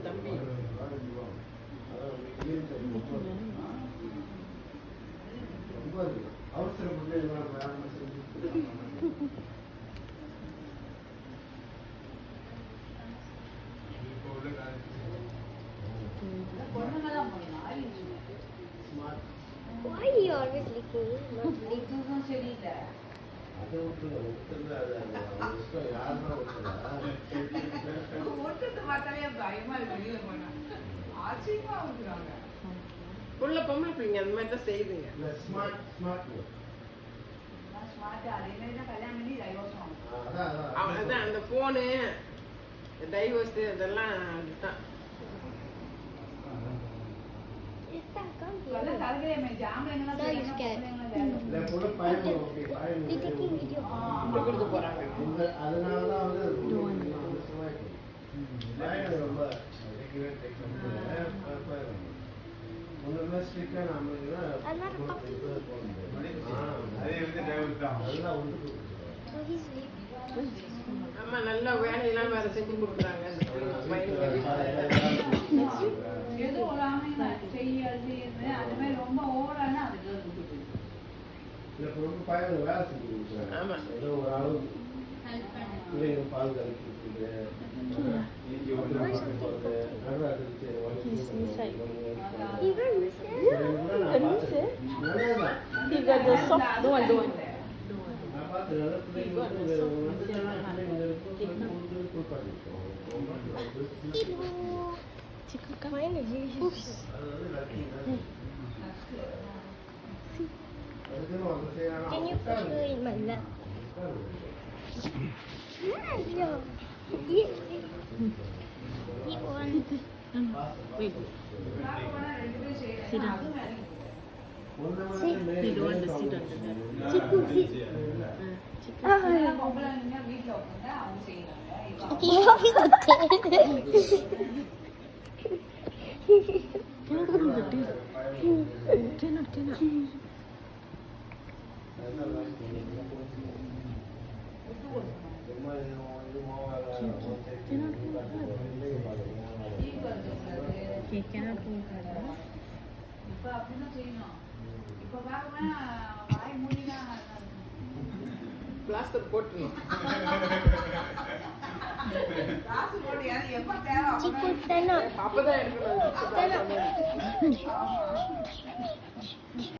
தம்பி அவசரப்பட்டு Why are you always licking? Not licking. உள்ள பொம்பளை பிள்ளைங்க அந்த மாதிரி தான் செய்யுதுங்க. அதான் அந்த போனு டைவர்ஸ் அதெல்லாம் அதுதான். ஆமா நல்லா வேலையெல்லாம் வேற செஞ்சு கொடுக்குறாங்க. பால் கலக்கி Can you put her in my lap? Yeah. Eat one. Wait. Sit down. Sit. You don't want to sit on the bed. Chiku, sit. Cannot. Plaster போட்டுறணும். Chiku, stand up. அப்பதான் எடுக்கணும்.